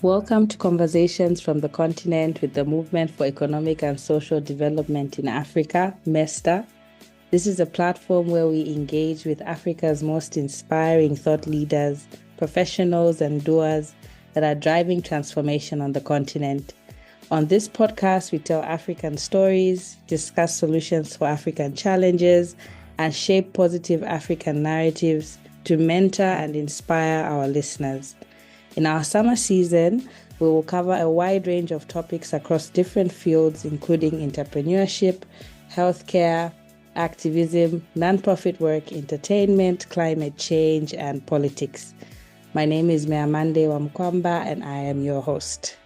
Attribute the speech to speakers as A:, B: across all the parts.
A: Welcome to Conversations from the Continent with the Movement for Economic and Social Development in Africa, MESTA. This is a platform where we engage with Africa's most inspiring thought leaders, professionals, and doers that are driving transformation on the continent. On this podcast, we tell African stories, discuss solutions for African challenges, and shape positive African narratives to mentor and inspire our listeners. In our summer season, we will cover a wide range of topics across different fields, including entrepreneurship, healthcare, activism, nonprofit work, entertainment, climate change, and politics. My name is Meamande Wamkwamba, and I am your host.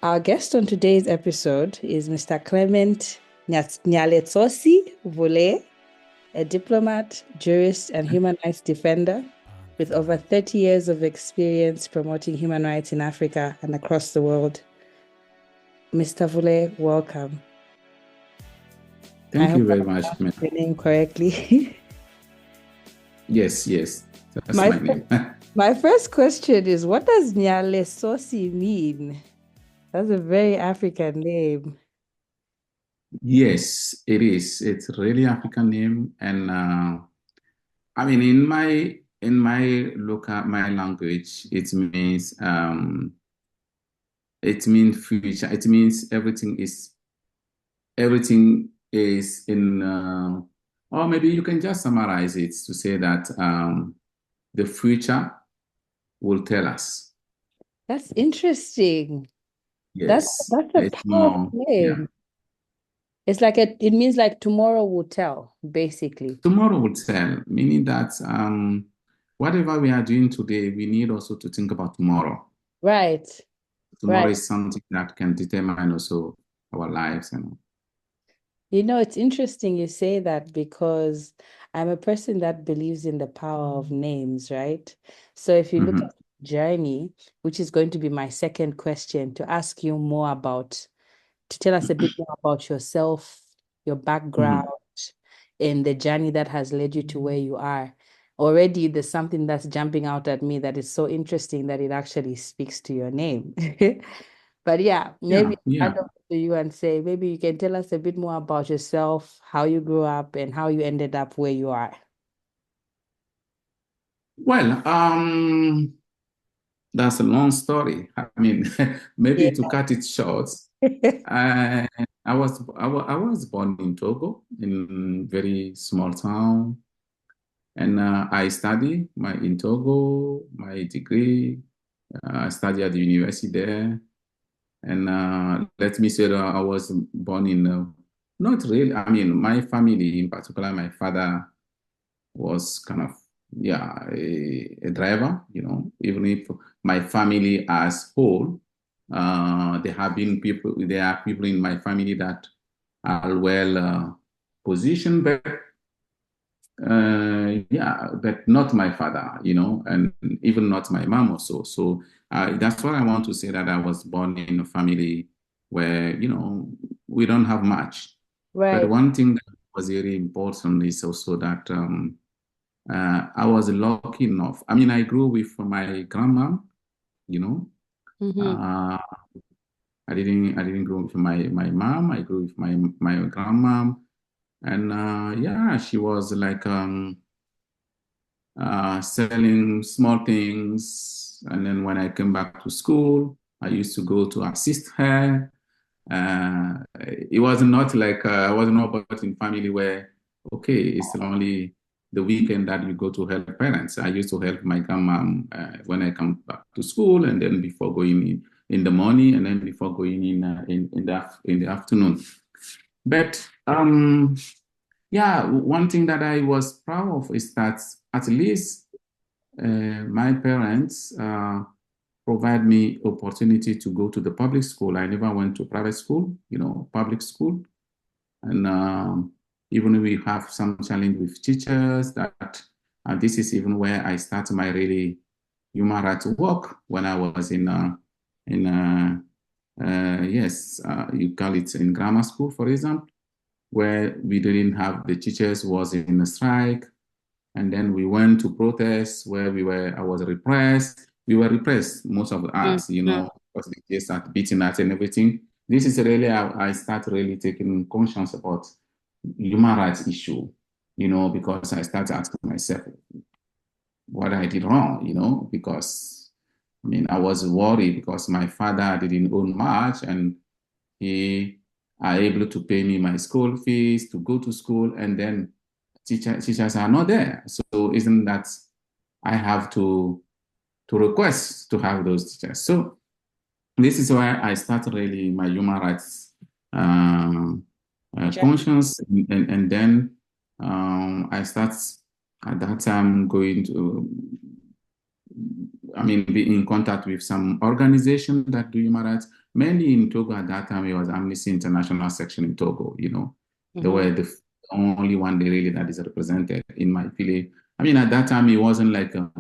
A: Our guest on today's episode is Mr. Clement Nyaletsosi Voule, a diplomat, jurist, and human rights defender with over 30 years of experience promoting human rights in Africa and across the world. Mr. Voule, welcome.
B: Thank you very much.
A: Your name correctly.
B: Yes, that's my name.
A: My first question is, what does Nyalesosi mean? That's a very African name.
B: Yes, it is. It's a really African name, and I mean, in my language, it means future. It means everything is in, or maybe you can just summarize it to say that the future will tell us.
A: That's interesting.
B: Yes,
A: that's a powerful name. Yeah. It's like it means like tomorrow will tell, basically.
B: Tomorrow will tell, meaning that whatever we are doing today, we need also to think about tomorrow.
A: Right.
B: Tomorrow is something that can determine also our lives.
A: You know, it's interesting you say that because I'm a person that believes in the power of names, right? So if you look at the journey, which is going to be my second question, to ask you more about, to tell us a bit more about yourself, your background, and the journey that has led you to where you are. Already there's something that's jumping out at me that is so interesting that it actually speaks to your name. But maybe hand over to you and say, maybe you can tell us a bit more about yourself, how you grew up and how you ended up where you are.
B: Well, that's a long story. I mean, maybe to cut it short, I was born in Togo, in a very small town, and I studied in Togo, my degree. I studied at the university there. And let me say that I was born in, not really, I mean, my family in particular, my father was kind of, a driver, even if my family as whole, there are people in my family that are well positioned, but not my father, and even not my mom also. So that's what I want to say, that I was born in a family where, we don't have much.
A: Right.
B: But one thing that was very important is also that I was lucky enough. I mean, I grew with my grandma, I didn't grow with my mom. I grew with my grandma. And she was like selling small things. And then when I came back to school, I used to go to assist her. It was not like I was not about in family where, okay, it's only the weekend that you go to help parents. I used to help my grandma when I come back to school, and then before going in the morning, and then before going in the afternoon. But one thing that I was proud of is that at least my parents provide me opportunity to go to the public school. I never went to private school, public school. And even if we have some challenge with teachers, that this is even where I started my really human rights work when I was you call it in grammar school, for example, where we didn't have the teachers was in a strike. And then we went to protests where I was repressed. We were repressed, most of us,
A: Mhm.
B: because they start beating us and everything. This is really how I start really taking conscience about human rights issue, because I start asking myself what I did wrong, because I was worried because my father didn't own much and he are able to pay me my school fees to go to school, and then teachers are not there. So isn't that I have to request to have those teachers? So this is why I started really my human rights conscience, and then I start at that time going to be in contact with some organizations that do human rights. Mainly in Togo at that time, it was Amnesty International section in Togo. They
A: Mhm.
B: were the only one they really that is represented in my village. At that time, it wasn't like a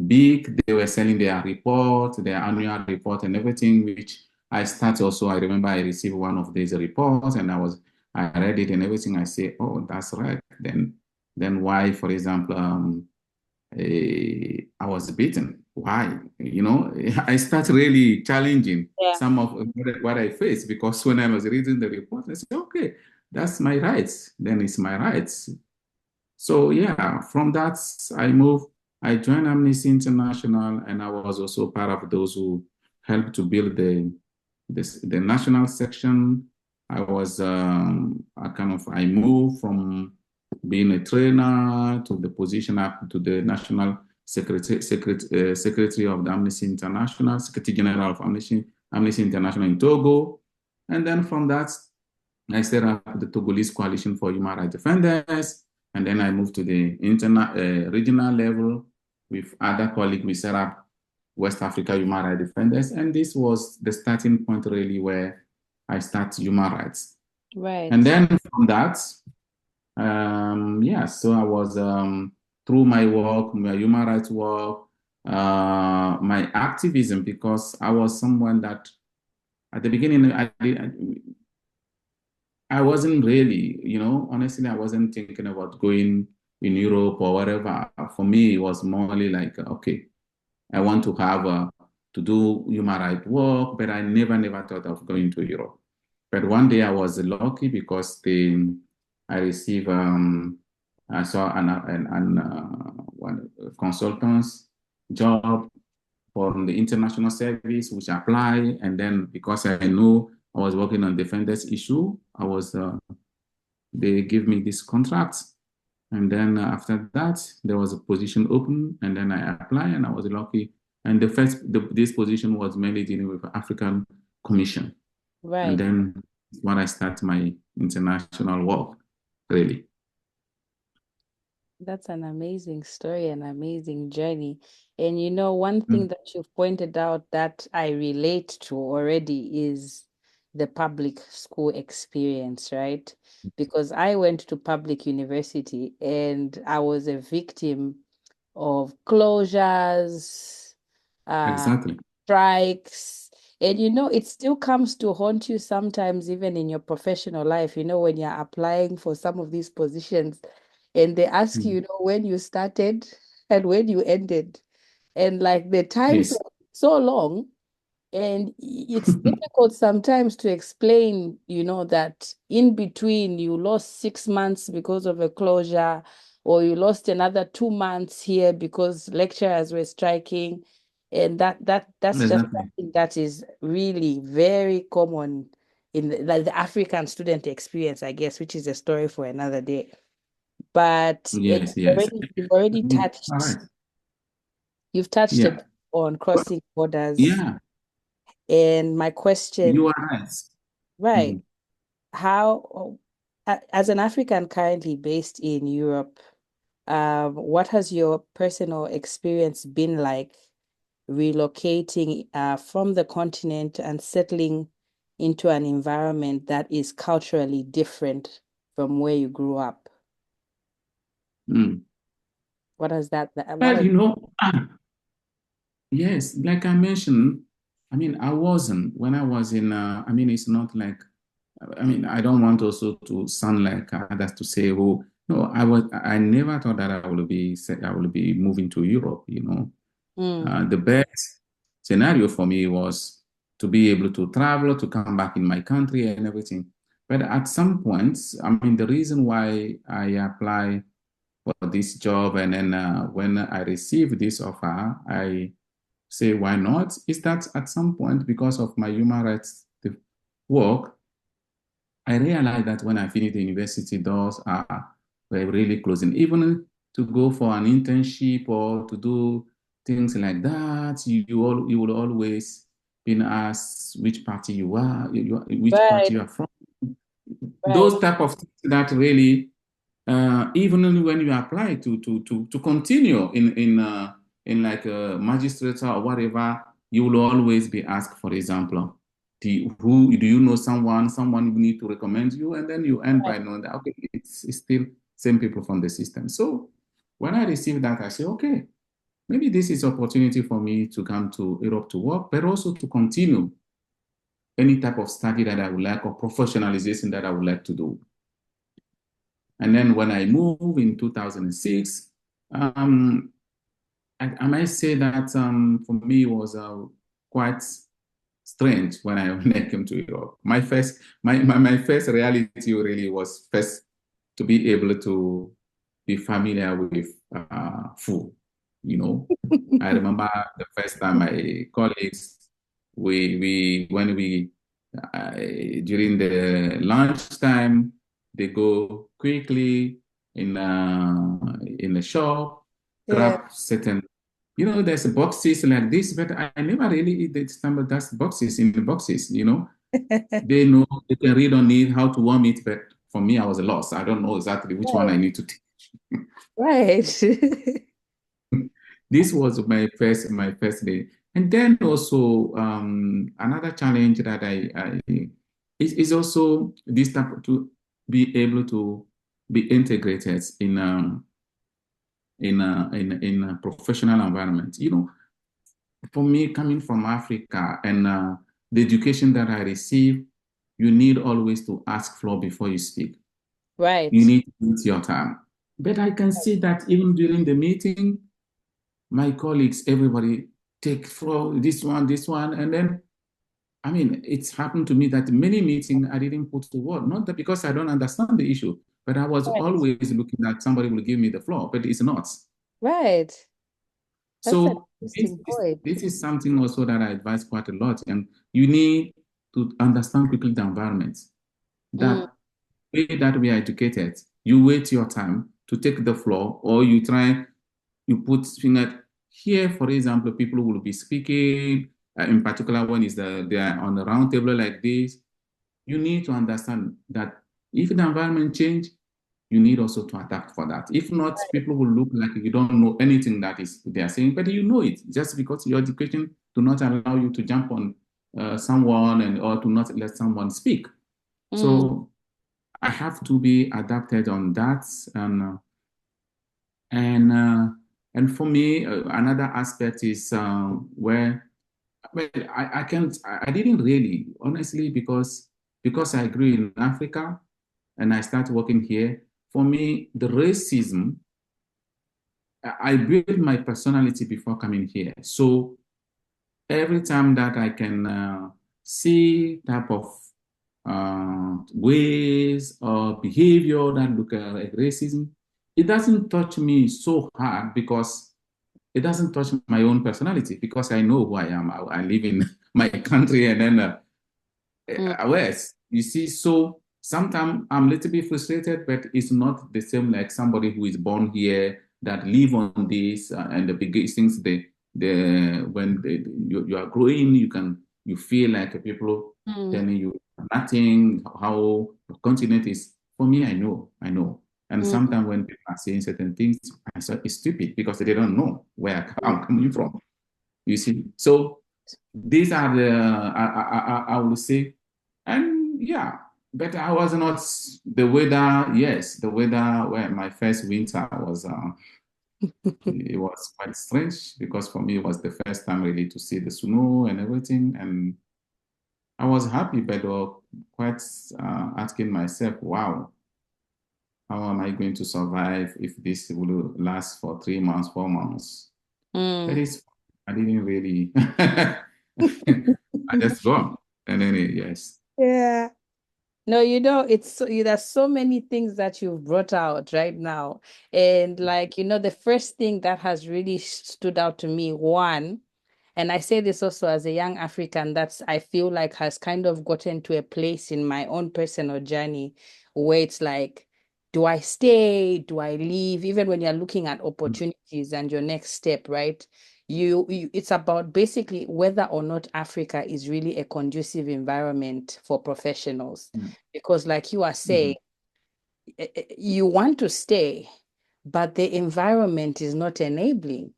B: big. They were selling their report, their annual report, and everything. Which I started also. I remember I received one of these reports, and I read it and everything. I say, oh, that's right. Then why, for example, I was beaten. Why? I start really challenging
A: Yeah.
B: some of what I face, because when I was reading the report, I said, okay, that's my rights. Then it's my rights. So yeah, from that I moved. I joined Amnesty International, and I was also part of those who helped to build the national section. I moved from being a trainer to the position up to the national secretary of the Amnesty International, Secretary General of Amnesty International in Togo, and then from that I set up the Togolese Coalition for Human Rights Defenders, and then I moved to the regional level with other colleagues. We set up West Africa Human Rights Defenders, and this was the starting point really where I start human rights. And
A: Right.
B: then from that, so I was through my work, my human rights work, my activism, because I was someone that at the beginning I wasn't really, honestly, I wasn't thinking about going in Europe or whatever. For me, it was more like, okay, I want to have to do human rights work, but I never thought of going to Europe. But one day I was lucky because I received I saw one consultant's job from the international service, which I applied, and then because I know I was working on defenders issue, they gave me this contract, and then after that there was a position open, and then I applied, and I was lucky. And this position was mainly dealing with African Commission, and
A: Right.
B: then when I start my international work, really.
A: That's an amazing story, an amazing journey. And one thing
B: Mm.
A: that you've pointed out that I relate to already is the public school experience, right? Because I went to public university and I was a victim of closures, uh,
B: Exactly.
A: strikes. And it still comes to haunt you sometimes, even in your professional life, when you're applying for some of these positions and they ask you,
B: Mm.
A: when you started and when you ended. And like the time
B: Yes.
A: frame is so long, and it's difficult sometimes to explain, that in between you lost 6 months because of a closure, or you lost another 2 months here because lecturers were striking. And that's just
B: Exactly.
A: something that is really very common in the African student experience, I guess, which is a story for another day. But
B: Yes, yes.
A: you've already
B: All right.
A: touched a
B: Yeah.
A: bit on
B: Well,
A: crossing borders.
B: yeah,
A: And my
B: you
A: question,
B: are right.
A: right,
B: Mhm.
A: how, as an African currently based in Europe, what has your personal experience been like relocating from the continent and settling into an environment that is culturally different from where you grew up?
B: Mm.
A: What has what
B: Well,
A: has
B: yes, like I mentioned, I wasn't when I was in, it's not like, I don't want also to sound like others to say, oh, No, I never thought that I will be moving to Europe, you know.
A: Mm.
B: The best scenario for me was to be able to travel, to come back in my country and everything. But at some point, I mean, the reason why I apply for this job and then when I receive this offer, I say, why not? Is that at some point, because of my human rights work, I realized that when I finished the university, doors were really closing. Even to go for an internship or to do things like that, you will always be asked which party you are, which party
A: Right,
B: you are from.
A: right,
B: Those type of things that really even when you apply to continue in like a magistrate or whatever, you will always be asked, for example, do you know someone you need to recommend you, and then you end
A: right.
B: by knowing that okay, it's still same people from the system. So when I received that, I say, okay, maybe this is opportunity for me to come to Europe to work, but also to continue any type of study that I would like or professionalization that I would like to do. And then when I moved in 2006, um, I might say that for me it was quite strange when I when I came to Europe. My first reality really was first to be able to be familiar with food. You know, I remember the first time my colleagues we when we during the lunchtime they go quickly in the shop,
A: Yeah.
B: grab certain, you know, there's boxes like this, but I never really eat the standard dust boxes in the boxes, you know. They know they can read on it how to warm it, but for me, I was lost. I don't know exactly which one
A: Right,
B: I need to take.
A: right.
B: This was my first day. And then also another challenge that I is also this type to be able to be integrated in a professional environment. You know, for me, coming from Africa and the education that I received, you need always to ask for before you speak. You
A: Right.
B: need to use your time. But I can see that even during the meeting, my colleagues, everybody take for this one, and then I mean, it's happened to me that many meetings I didn't put to word, not that because I don't understand the issue, but I was
A: Right.
B: always looking that somebody will give me the floor, but it's not.
A: Right. That's an
B: So
A: interesting point.
B: this is something also that I advise quite a lot, and you need to understand quickly the environment.
A: Mm.
B: That way that we are educated, you wait your time to take the floor, or you try you put finger here. For example, people will be speaking. In particular, when is they are on a round table like this, you need to understand that if the environment change, you need also to adapt for that. If not, people will look like you don't know anything that is they are saying, but you know it just because your education do not allow you to jump on someone and or to not let someone speak.
A: Mm.
B: So I have to be adapted on that, and uh, and for me, another aspect is where well, I didn't really honestly because I grew in Africa and I started working here. For me, the racism I built my personality before coming here. So every time that I can see type of ways or behavior that look like racism, it doesn't touch me so hard because it doesn't touch my own personality because I know who I am. I live in my country and then
A: Mm.
B: West. You see, so sometimes I'm a little bit frustrated, but it's not the same like somebody who is born here that live on this and the biggest things the when you are growing, you feel like people
A: Mm.
B: telling you nothing how the continent is. For me, I know. And
A: Mm.
B: sometimes when people are saying certain things, I say it's stupid because they don't know where I'm coming from. You see, so these are the I would say, and yeah, but I was not the weather. Yes, the weather where my first winter was it was quite strange because for me it was the first time really to see the snow and everything, and I was happy, but quite asking myself, wow, how am I going to survive if this will last for 3 months, 4 months? That
A: Mm.
B: is, I didn't really, I just go on. And then, yes.
A: Yeah. No, it's there's so many things that you've brought out right now. And like, the first thing that has really stood out to me, one, and I say this also as a young African, that's I feel like has kind of gotten to a place in my own personal journey where it's like, do I stay? Do I leave? Even when you're looking at opportunities and your next step, right? It's about basically whether or not Africa is really a conducive environment for professionals.
B: Mm,
A: Because like you are saying,
B: mhm,
A: you want to stay, but the environment is not enabling.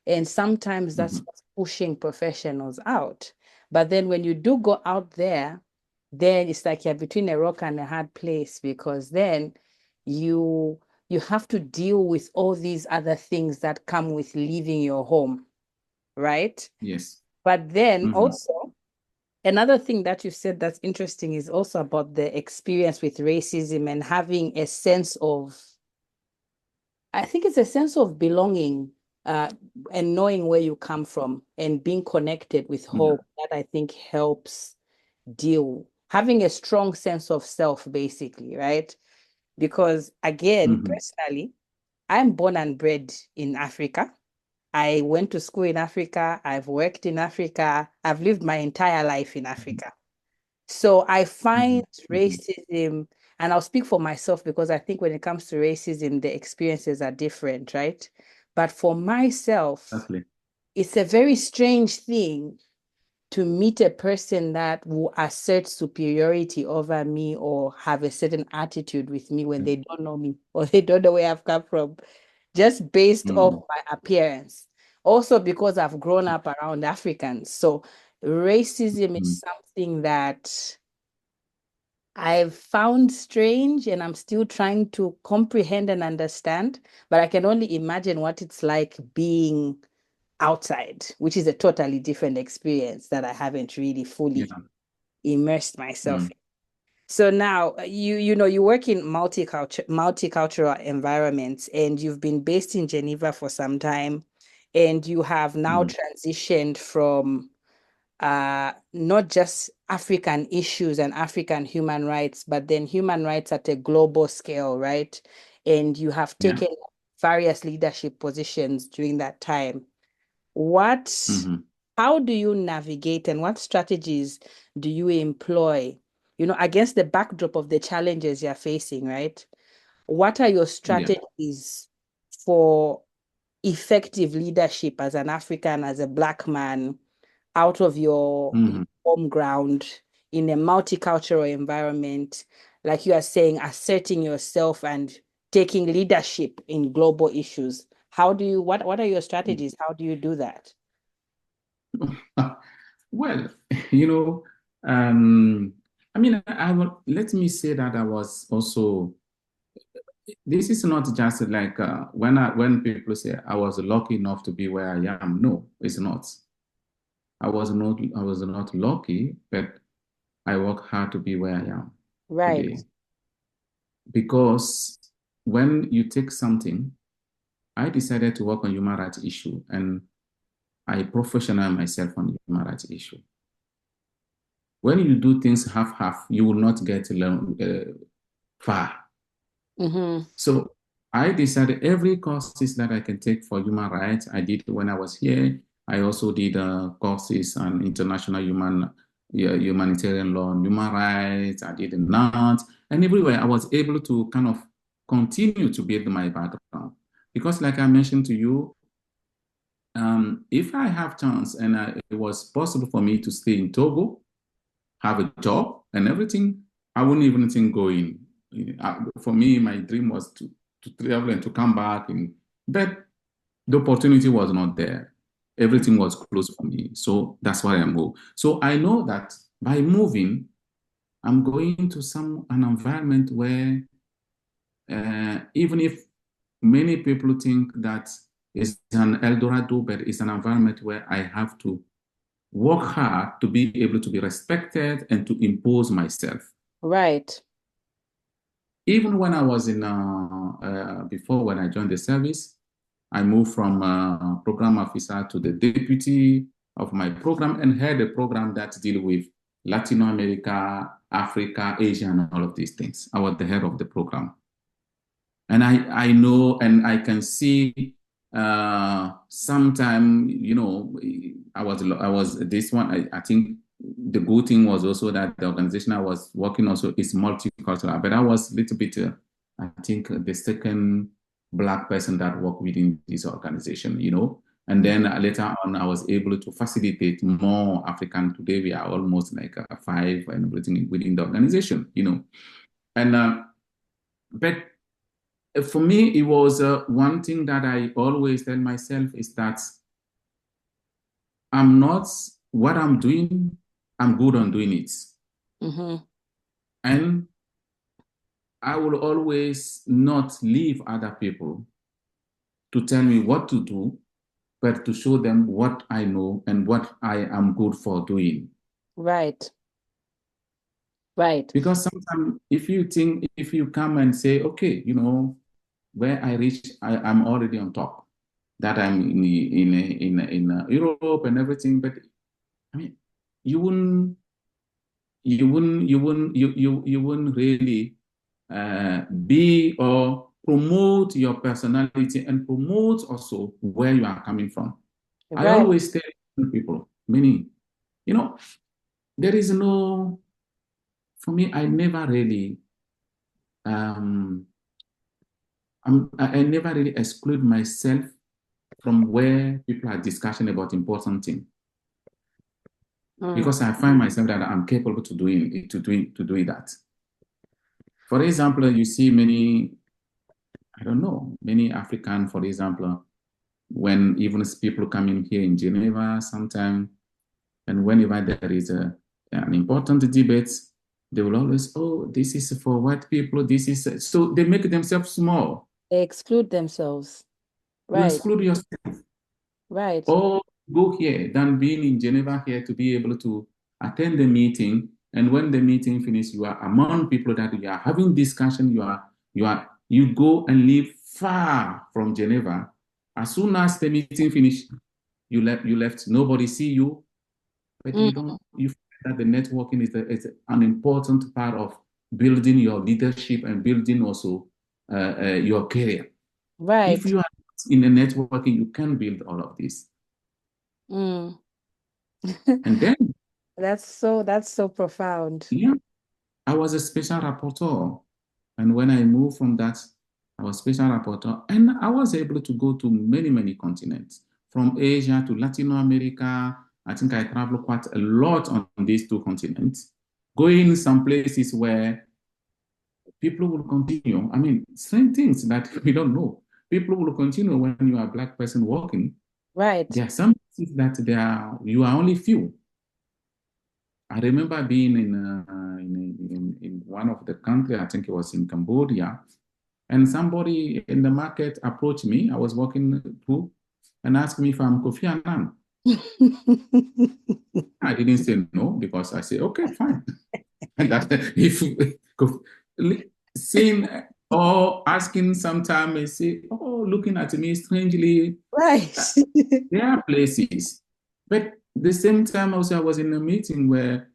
A: And sometimes that's
B: mhm.
A: what's pushing professionals out. But then when you do go out there, then it's like you're between a rock and a hard place because then you you have to deal with all these other things that come with leaving your home, right?
B: Yes.
A: But then
B: Mhm.
A: also another thing that you said that's interesting is also about the experience with racism and having a sense of, I think it's a sense of belonging, uh, and knowing where you come from and being connected with home
B: Yeah.
A: that I think helps deal, having a strong sense of self, basically, right? Because again,
B: Mhm.
A: personally, I'm born and bred in Africa. I went to school in Africa. I've worked in Africa. I've lived my entire life in
B: Mhm.
A: Africa. So I find
B: Mhm. Mhm.
A: racism, and I'll speak for myself because I think when it comes to racism, the experiences are different, right? But for myself,
B: Exactly.
A: it's a very strange thing to meet a person that will assert superiority over me or have a certain attitude with me when
B: Yeah.
A: they don't know me or they don't know where I've come from, just based off
B: Mm.
A: my appearance. Also, because I've grown up around Africans. So, racism
B: Mm.
A: is something that I've found strange and I'm still trying to comprehend and understand, but I can only imagine what it's like being outside, which is a totally different experience that I haven't really fully
B: Yeah.
A: immersed myself
B: Mm.
A: in. So now you work in multicultural environments and you've been based in Geneva for some time and you have now
B: Mm.
A: transitioned from not just African issues and African human rights, but then human rights at a global scale, right? And you have
B: Yeah.
A: taken various leadership positions during that time. What,
B: Mhm.
A: how do you navigate and what strategies do you employ, against the backdrop of the challenges you're facing, right? What are your
B: Yeah.
A: strategies for effective leadership as an African, as a Black man, out of your
B: Mhm.
A: home ground in a multicultural environment, like you are saying, asserting yourself and taking leadership in global issues? What are your strategies? How do you do that?
B: Well, you know, um, I mean, let me say that I was also. This is not just like when people say I was lucky enough to be where I am. No, it's not. I was not lucky, but I work hard to be where I am
A: Right.
B: today. Because when you take something, I decided to work on human rights issue, and I professional myself on human rights issue. When you do things half-half, you will not get far.
A: Mm-hmm.
B: So I decided every courses that I can take for human rights, I did when I was here. I also did courses on international humanitarian law and human rights. I did in NAT, and everywhere I was able to kind of continue to build my background. Because like I mentioned to you, if I have chance and it was possible for me to stay in Togo, have a job and everything, I wouldn't even think going. For me, my dream was to travel and to come back, but the opportunity was not there. Everything was closed for me. So that's why I moved. So I know that by moving, I'm going to an environment where even if many people think that it's an El Dorado, but it's an environment where I have to work hard to be able to be respected and to impose myself.
A: Right.
B: even when I was before when I joined the service, I moved from program officer to the deputy of my program and had a program that deal with Latin America, Africa, Asia, and all of these things. I was the head of the program. And I know and I can see sometime, I was this one, I think the good thing was also that the organization I was working also is multicultural, but I was a little bit, I think the second Black person that worked within this organization. And then later on, I was able to facilitate more African. Today, we are almost like five and everything within the organization. And but for me, it was one thing that I always tell myself is that I'm not what I'm doing, I'm good on doing it.
A: Mm-hmm.
B: And I will always not leave other people to tell me what to do, but to show them what I know and what I am good for doing.
A: Right. Right.
B: Because sometimes if you come and say, okay, where I reach, I'm already on top, that I'm in Europe and everything, but I mean, you wouldn't you wouldn't really be or promote your personality and promote also where you are coming from. I
A: Right.
B: always tell people, meaning, there is no, for me, I never really, um, I never really exclude myself from where people are discussing about important things. Because I find myself that I'm capable to do that. For example, you see many, I don't know, many African, for example, when even people coming here in Geneva sometime, and whenever there is an important debate, they will always, oh, this is for white people, this is, so they make themselves small.
A: They exclude themselves.
B: You
A: Right.
B: exclude yourself.
A: Right.
B: Or go here than being in Geneva here to be able to attend the meeting. And when the meeting finishes, you are among people that you are having discussion. You go and live far from Geneva. As soon as the meeting finished, you left. Nobody see you, but you don't. You feel that the networking is an important part of building your leadership and building also your career.
A: Right.
B: If you are in a networking, you can build all of this.
A: Mm.
B: And then,
A: That's so profound.
B: yeah, I was a special rapporteur. And when I moved from that, I was special rapporteur. And I was able to go to many, many continents, from Asia to Latin America. I think I traveled quite a lot on these two continents, going some places where people will continue. I mean, same things that we don't know. People will continue when you are a Black person walking.
A: Right.
B: There are some places that you are only few. I remember being in one of the country, I think it was in Cambodia, and somebody in the market approached me. I was walking through and asked me if I'm Kofi Annan. I didn't say no because I said, okay, fine. And that if seeing or asking sometime and say, oh, looking at me strangely,
A: Right.
B: there are places. But the same time also I was in a meeting where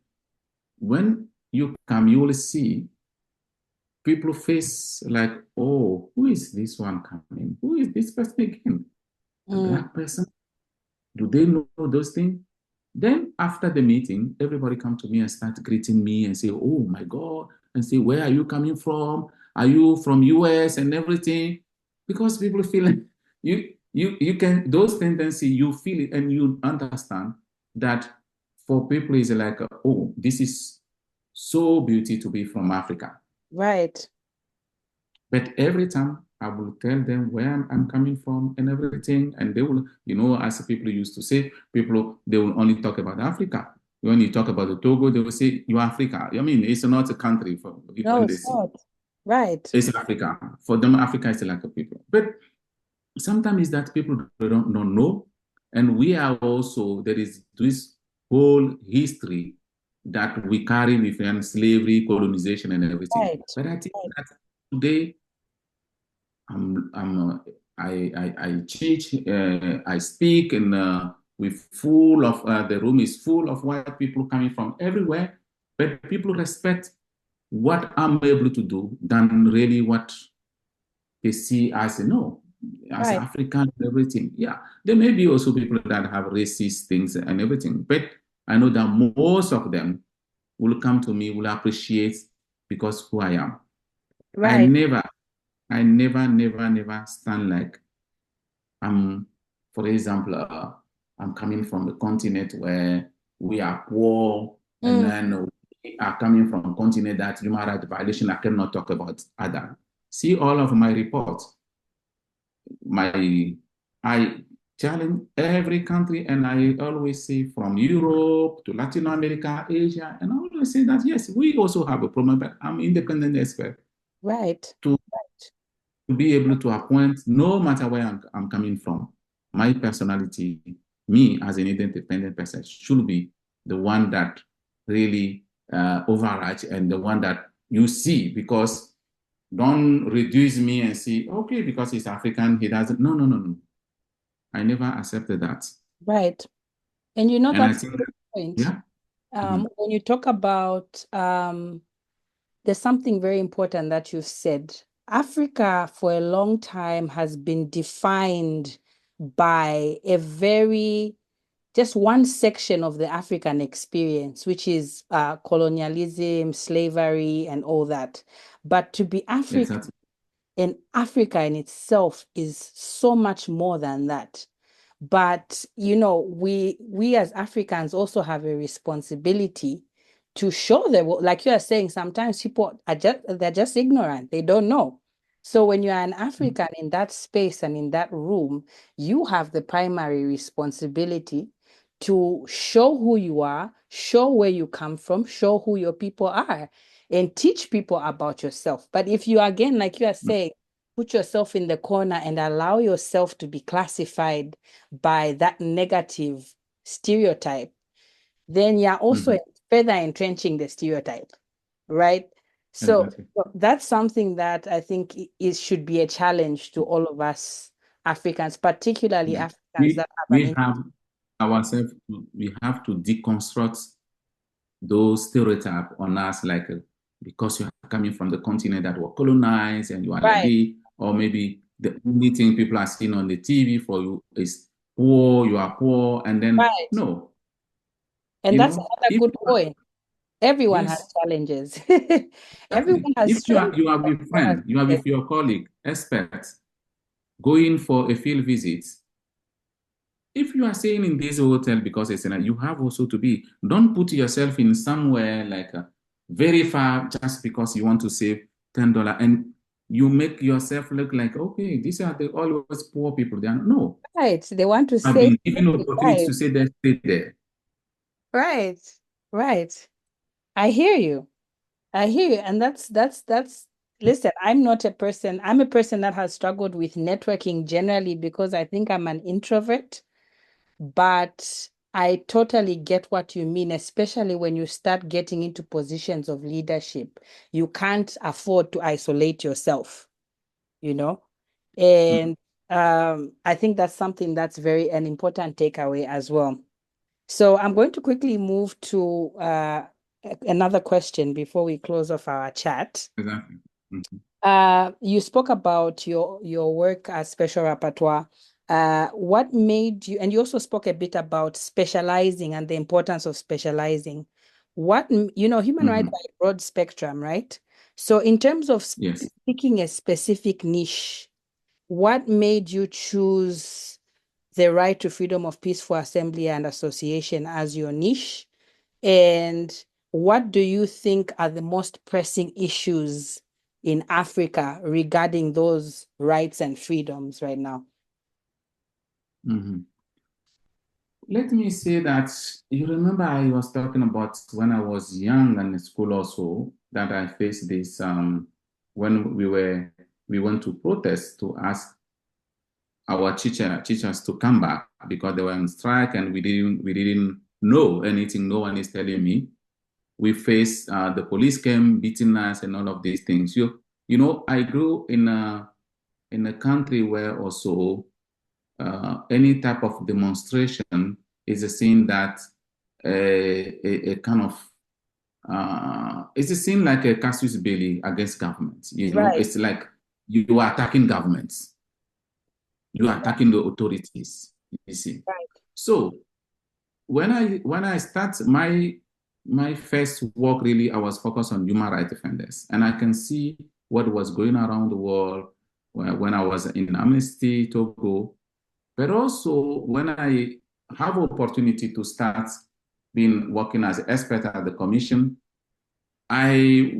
B: when you come, you will see people face like, oh, who is this one coming? Who is this person again? A Black person? Do they know those things? Then after the meeting, everybody come to me and start greeting me and say, oh my God, and say, where are you coming from? Are you from US and everything? Because people feel like you can, those tendencies, you feel it and you understand that for people it's like, oh, this is so beauty to be from Africa.
A: Right.
B: But every time I will tell them where I'm coming from and everything, and they will, as people used to say, they will only talk about Africa. When you talk about the Togo, they will say, you're Africa. I mean, it's not a country for
A: No,
B: when they
A: it's
B: see.
A: not. Right.
B: It's Africa. For them, Africa is like a people. But sometimes it's that people don't know. And we are also, there is this whole history that we carry with slavery, colonization, and everything.
A: Right.
B: But I think
A: Right.
B: that today I teach, I speak, and the room is full of white people coming from everywhere. But people respect what I'm able to do than really what they see as no, as
A: Right,
B: African and everything. Yeah, there may be also people that have racist things and everything, but I know that most of them will come to me, will appreciate because who I am. I
A: right.
B: never, never stand like I'm, for example, I'm coming from a continent where we are poor, and
A: Mm,
B: then we are coming from a continent that human rights violation, I cannot talk about other. See all of my reports. I challenge every country, and I always say from Europe to Latin America, Asia, and I always say that yes, we also have a problem, but I'm independent expert
A: right,
B: to be able to appoint, no matter where I'm coming from. My personality, me as an independent person, should be the one that really overrides and the one that you see, because don't reduce me and see, okay, because he's African, he doesn't. No, no, no, no. I never accepted that.
A: right. And you know,
B: And I
A: that's
B: think
A: a
B: that,
A: good point.
B: yeah. Mm-hmm.
A: When you talk about there's something very important that you've said. Africa, for a long time, has been defined by a very just one section of the African experience, which is colonialism, slavery, and all that. But to be African
B: Exactly.
A: and Africa in itself is so much more than that. But you know, we as Africans also have a responsibility to show them, like you are saying, sometimes people are just they're just ignorant, they don't know. So when you are an African in that space and in that room, you have the primary responsibility to show who you are, show where you come from, show who your people are, and teach people about yourself. But if you, again, like you are saying, put yourself in the corner and allow yourself to be classified by that negative stereotype, then you're also
B: Mm-hmm.
A: further entrenching the stereotype, right? So
B: Exactly.
A: that's something that I think is should be a challenge to all of us Africans, particularly
B: Yeah.
A: Africans
B: We
A: that have
B: we
A: an
B: have ourselves. We have to deconstruct those stereotypes on us, like because you are coming from the continent that were colonized and you are like
A: right,
B: this, or maybe the only thing people are seeing on the TV for you is poor, you are poor, and then
A: right.
B: no,
A: And that's another
B: if
A: good
B: you are,
A: point. Everyone has
B: yes,
A: challenges.
B: exactly.
A: Everyone has
B: If you are,
A: strengths.
B: you are with
A: Everyone has
B: friend, you are
A: weaknesses.
B: with your colleague, experts, going for a field visit. If you are staying in this hotel because it's you have also to be, don't put yourself in somewhere like very far just because you want to save $10 and you make yourself look like, okay, these are the always poor people. They are no,
A: Right. They want to
B: I've
A: save
B: been given
A: money.
B: opportunity
A: Right.
B: to say that, stay there.
A: Right. Right. I hear you. I hear you. And that's listen, I'm a person that has struggled with networking generally because I think I'm an introvert, but I totally get what you mean, especially when you start getting into positions of leadership. You can't afford to isolate yourself, you know?
B: Mhm.
A: And I think that's something that's very an important takeaway as well. So I'm going to quickly move to another question before we close off our chat.
B: Exactly. Mhm.
A: You spoke about your work as special rapporteur. What made you, and you also spoke a bit about specializing and the importance of specializing. Human rights
B: Mhm.
A: are a broad spectrum, right? So in terms of
B: Yes.
A: picking a specific niche, what made you choose the right to freedom of peaceful assembly and association as your niche? And what do you think are the most pressing issues in Africa regarding those rights and freedoms right now?
B: Mhm. Let me say that you remember I was talking about when I was young and in school also that I faced this when we went to protest to ask our teachers to come back because they were on strike and we didn't know anything. No one is telling me. We faced the police came beating us and all of these things. I grew in a country where also any type of demonstration is a scene that a kind of it's a scene like a casus belli against government.
A: Right,
B: It's like you are attacking governments, you are attacking the authorities. You see.
A: right,
B: So when I start my first work, really, I was focused on human rights defenders, and I can see what was going around the world when I was in Amnesty Togo, but also when I have opportunity to start being working as an expert at the commission, I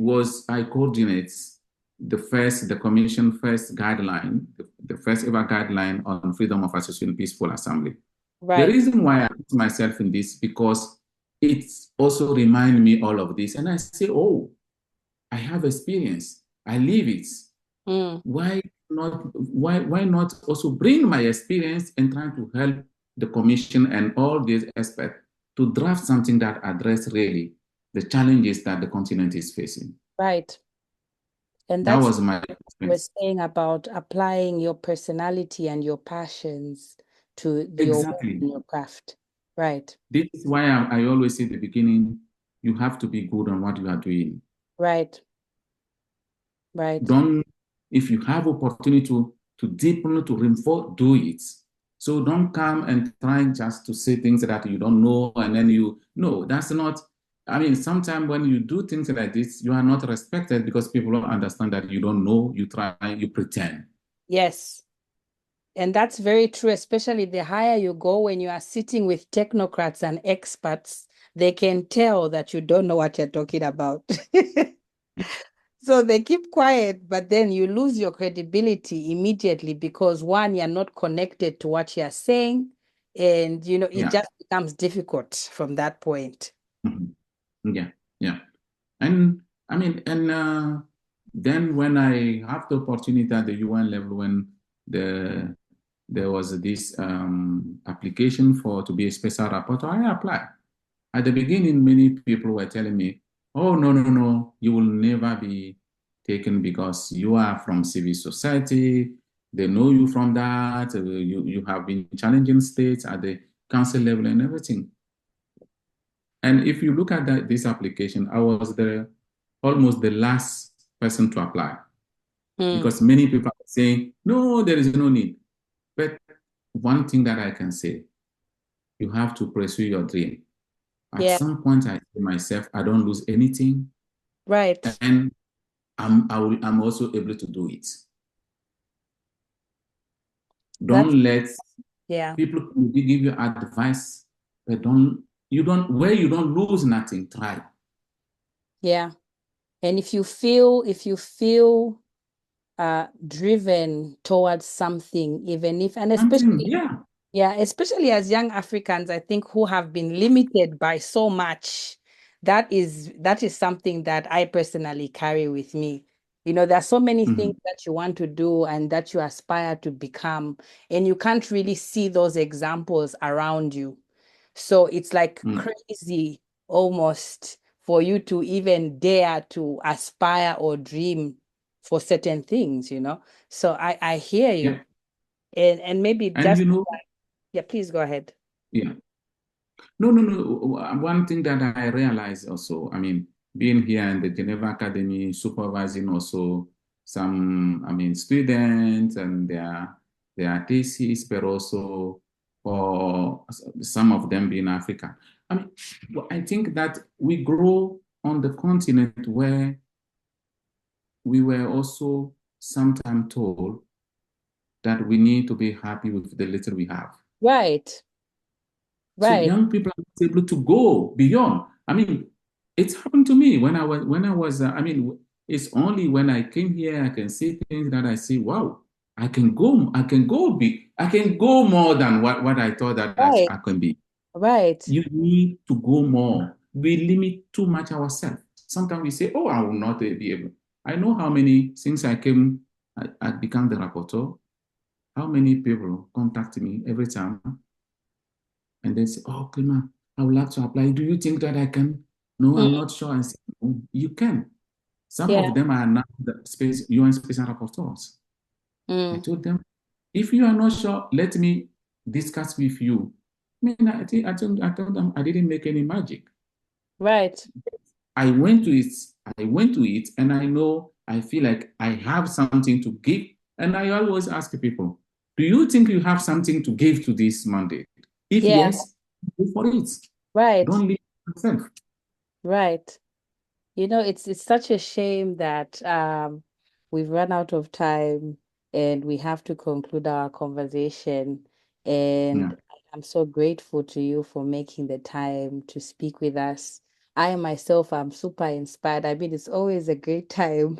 B: coordinate the commission first guideline, the first ever guideline on freedom of association, peaceful assembly. The
A: right.
B: reason why I put myself in this because it also reminds me all of this, and I say, oh, I have experience, I live it.
A: Mm,
B: Why not also bring my experience and try to help the commission and all these experts to draft something that address really the challenges that the continent is facing.
A: right. And
B: That
A: that's
B: was my
A: what we're
B: experience.
A: saying about applying your personality and your passions to your work
B: Exactly.
A: and your craft. Right,
B: This is why I always say at the beginning, you have to be good on what you are doing.
A: right, right.
B: Don't, if you have opportunity to deepen, to reinforce, do it. So don't come and try just to say things that you don't know and then no, that's not, I mean, sometimes when you do things like this, you are not respected because people don't understand that you don't know, you try, you pretend.
A: Yes. And that's very true, especially the higher you go when you are sitting with technocrats and experts, they can tell that you don't know what you're talking about. So they keep quiet, but then you lose your credibility immediately because one, you're not connected to what you're saying. And, it
B: Yeah.
A: just becomes difficult from that point.
B: Mhm. Yeah. Yeah. And I mean, and then when I have the opportunity at the UN level, when the there was this application for to be a special rapporteur, I applied. At the beginning, many people were telling me, "Oh, no, no, no, you will never be taken because you are from civil society. They know you from that. You have been challenging states at the council level and everything." And if you look at this application, I was almost the last person to apply
A: Mm,
B: because many people are saying, no, there is no need. But one thing that I can say, you have to pursue your dream. At
A: yeah,
B: some point, I say myself, I don't lose anything,
A: right.
B: and I'm also able to do it.
A: That's,
B: Don't let
A: yeah,
B: people give you advice, but where you don't lose nothing, try.
A: yeah. And if you feel driven towards something, even if, and
B: Something,
A: especially,
B: yeah.
A: yeah, especially as young Africans, I think who have been limited by so much, that is something that I personally carry with me. There are so many things
B: Mhm.
A: that you want to do and that you aspire to become, and you can't really see those examples around you. So it's like
B: Mm.
A: crazy almost for you to even dare to aspire or dream for certain things. So I hear you.
B: Yeah.
A: And maybe
B: And
A: just, yeah, please go ahead.
B: yeah. No, no, no. One thing that I realized also, I mean, being here in the Geneva Academy, supervising also some, I mean, students and their thesis, but also for some of them being Africa. I mean, I think that we grow on the continent where we were also sometimes told that we need to be happy with the little we have.
A: Right,
B: So
A: right,
B: young people are able to go beyond. I mean, it's happened to me when I was. I mean, it's only when I came here I can see things that I see. Wow, I can go. I can go big. I can go more than what I thought that
A: right,
B: I can be.
A: right,
B: You need to go more. We limit too much ourselves. Sometimes we say, "Oh, I will not be able." I know how many since I came, I became the rapporteur. How many people contact me every time and they say, "Oh, Klima, I would like to apply. Do you think that I can?" No,
A: mm,
B: I'm not sure. I say, "Oh, you can. Some
A: Yeah.
B: of them are now the UN special rapporteurs. I
A: Mm.
B: told them, if you are not sure, let me discuss with you. I mean, I told them I didn't make any magic.
A: Right.
B: I went to it, I went to it, and I know I feel like I have something to give. And I always ask people, do you think you have something to give to this mandate? If
A: Yeah.
B: yes, go for it.
A: Right.
B: Don't leave yourself.
A: Right. It's such a shame that we've run out of time and we have to conclude our conversation.
B: Yeah.
A: And I'm so grateful to you for making the time to speak with us. I myself am super inspired. I mean, it's always a great time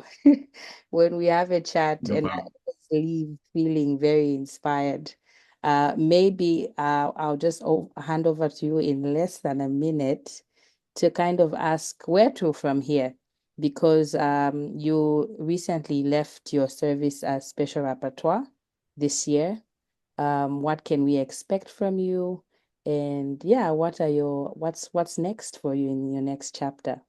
A: when we have a chat,
B: No
A: and I
B: problem.
A: always leave feeling very inspired. Maybe I'll just hand over to you in less than a minute to kind of ask where to from here, because you recently left your service as special rapporteur this year. What can we expect from you? And yeah, what's next for you in your next chapter?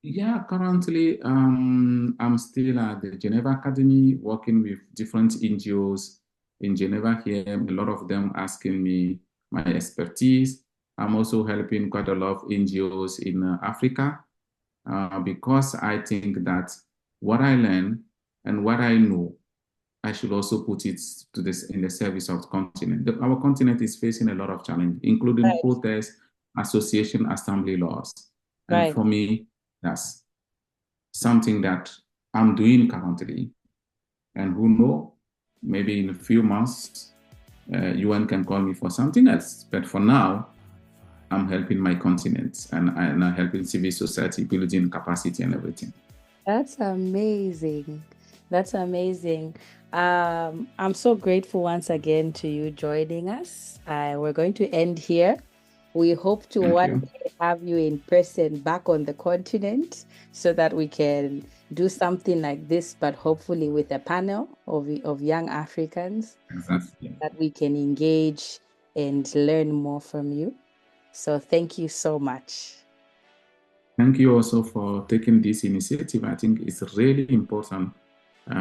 B: Yeah, currently, I'm still at the Geneva Academy working with different NGOs in Geneva here. A lot of them asking me my expertise. I'm also helping quite a lot of NGOs in Africa because I think that what I learn and what I know, I should also put it to this in the service of the continent. Our continent is facing a lot of challenges, including
A: Right,
B: protests, association, assembly laws. And
A: right.
B: for me, that's something that I'm doing currently. And who know, maybe in a few months, UN can call me for something else. But for now, I'm helping my continent and I'm helping civil society building capacity and everything.
A: That's amazing. That's amazing. I'm so grateful once again to you joining us. We're going to end here. We hope to
B: Thank
A: one
B: you.
A: day have you in person back on the continent so that we can do something like this, but hopefully with a panel of young Africans
B: Exactly.
A: that we can engage and learn more from you. So thank you so much.
B: Thank you also for taking this initiative. I think it's really important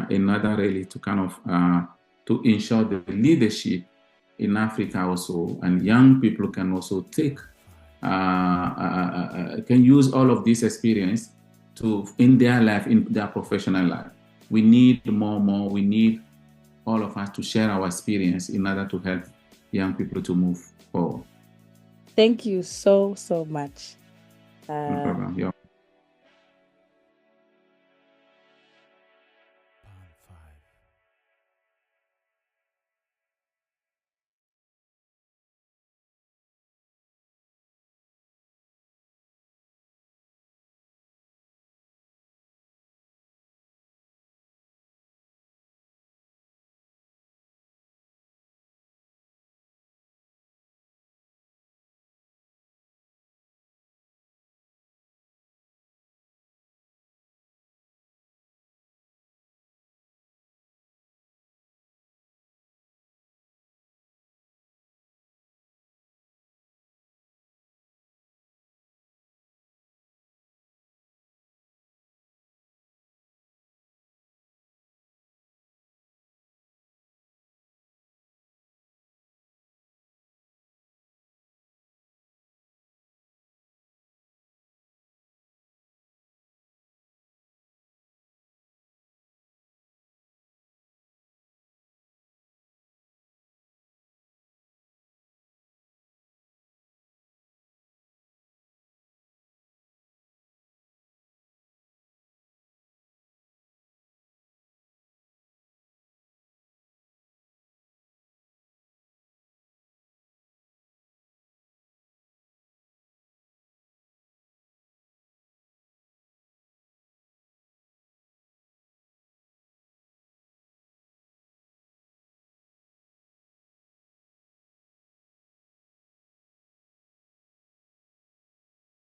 B: in order really to kind of to ensure the leadership in Africa also, and young people can also take can use all of this experience to in their life, in their professional life. We need more. We need all of us to share our experience in order to help young people to move forward.
A: Thank you so, so much.
B: No
A: Uh,
B: problem. Yeah.